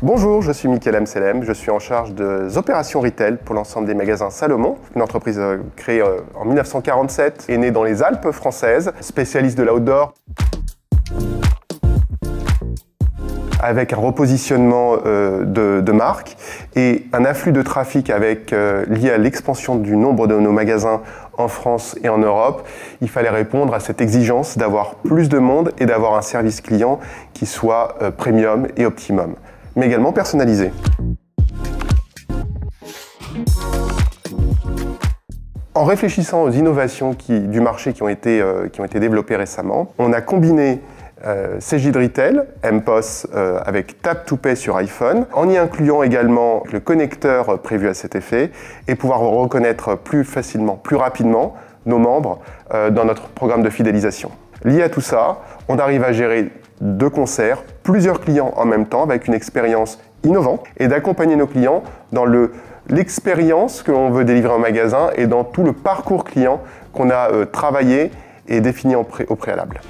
Bonjour, je suis Mickaël Amselem, je suis en charge des opérations retail pour l'ensemble des magasins Salomon, une entreprise créée en 1947 et née dans les Alpes françaises, spécialiste de l'outdoor, avec un repositionnement de marque et un afflux de trafic lié à l'expansion du nombre de nos magasins en France et en Europe. Il fallait répondre à cette exigence d'avoir plus de monde et d'avoir un service client qui soit premium et optimum, mais également personnalisé. En réfléchissant aux innovations du marché qui ont été développées récemment, on a combiné Cegid Retail, MPOS avec Tap to Pay sur iPhone, en y incluant également le connecteur prévu à cet effet et pouvoir reconnaître plus facilement, plus rapidement nos membres dans notre programme de fidélisation. Lié à tout ça, on arrive à gérer de concert plusieurs clients en même temps avec une expérience innovante et d'accompagner nos clients dans l'expérience que l'on veut délivrer en magasin et dans tout le parcours client qu'on a travaillé et défini au préalable.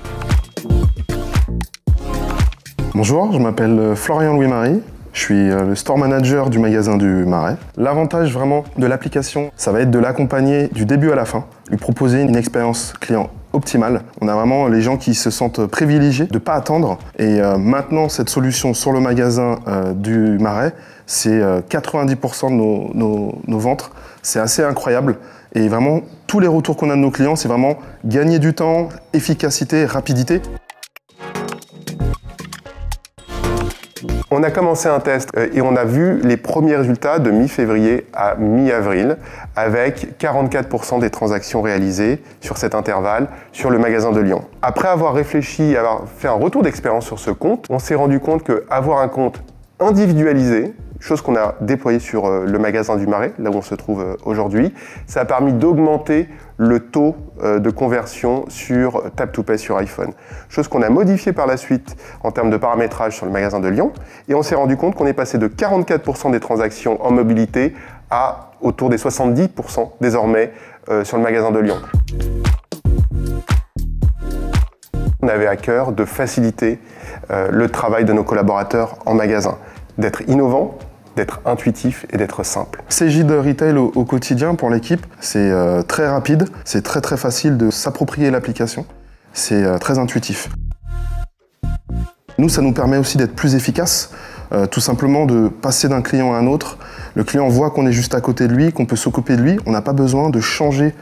Bonjour, je m'appelle Florian Louis-Marie, je suis le store manager du magasin du Marais. L'avantage vraiment de l'application, ça va être de l'accompagner du début à la fin, lui proposer une expérience client optimale. On a vraiment les gens qui se sentent privilégiés de ne pas attendre. Et maintenant, cette solution sur le magasin du Marais, c'est 90% de nos ventes. C'est assez incroyable. Et vraiment, tous les retours qu'on a de nos clients, c'est vraiment gagner du temps, efficacité, rapidité. On a commencé un test et on a vu les premiers résultats de mi-février à mi-avril avec 44% des transactions réalisées sur cet intervalle sur le magasin de Lyon. Après avoir réfléchi et avoir fait un retour d'expérience sur ce compte, on s'est rendu compte qu'avoir un compte individualisé, chose qu'on a déployée sur le magasin du Marais, là où on se trouve aujourd'hui, ça a permis d'augmenter le taux de conversion sur Tap to Pay sur iPhone. Chose qu'on a modifiée par la suite en termes de paramétrage sur le magasin de Lyon. Et on s'est rendu compte qu'on est passé de 44% des transactions en mobilité à autour des 70% désormais sur le magasin de Lyon. On avait à cœur de faciliter le travail de nos collaborateurs en magasin, d'être innovants, d'être intuitif et d'être simple. Cegid Retail au quotidien pour l'équipe, c'est très rapide, c'est très facile de s'approprier l'application, c'est très intuitif. Nous, ça nous permet aussi d'être plus efficaces, tout simplement de passer d'un client à un autre. Le client voit qu'on est juste à côté de lui, qu'on peut s'occuper de lui, on n'a pas besoin de changer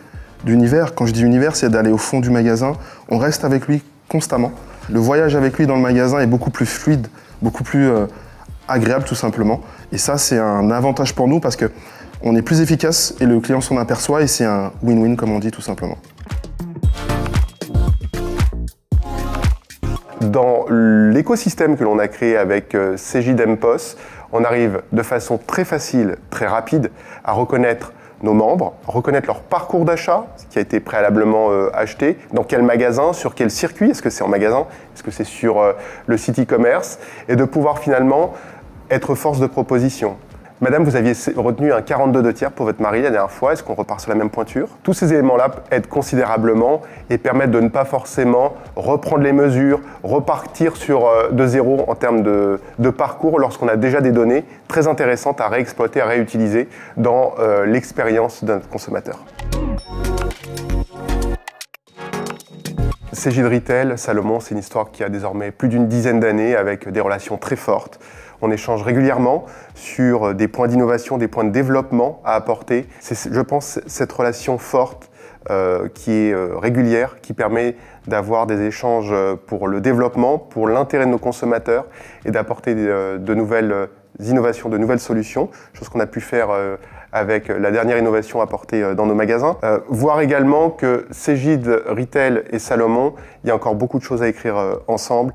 d'univers. Quand je dis univers, c'est d'aller au fond du magasin, on reste avec lui constamment. Le voyage avec lui dans le magasin est beaucoup plus fluide, beaucoup plus agréable tout simplement. Et ça, c'est un avantage pour nous parce qu'on est plus efficace et le client s'en aperçoit et c'est un win-win comme on dit tout simplement. Dans l'écosystème que l'on a créé avec Cegid MPOS, on arrive de façon très facile, très rapide à reconnaître nos membres, reconnaître leur parcours d'achat, ce qui a été préalablement acheté, dans quel magasin, sur quel circuit, est-ce que c'est en magasin, est-ce que c'est sur le site e-commerce, et de pouvoir finalement être force de proposition. Madame, vous aviez retenu un 42/2 pour votre mari la dernière fois, est-ce qu'on repart sur la même pointure? Tous ces éléments-là aident considérablement et permettent de ne pas forcément reprendre les mesures, repartir de zéro en termes de parcours lorsqu'on a déjà des données très intéressantes à réexploiter, à réutiliser dans l'expérience d'un consommateur. Cegid Retail, Salomon, c'est une histoire qui a désormais plus d'une dizaine d'années avec des relations très fortes. On échange régulièrement sur des points d'innovation, des points de développement à apporter. C'est, je pense, cette relation forte qui est régulière, qui permet d'avoir des échanges pour le développement, pour l'intérêt de nos consommateurs et d'apporter de nouvelles innovations, de nouvelles solutions, chose qu'on a pu faire avec la dernière innovation apportée dans nos magasins. Voir également que Cegid Retail et Salomon, il y a encore beaucoup de choses à écrire ensemble.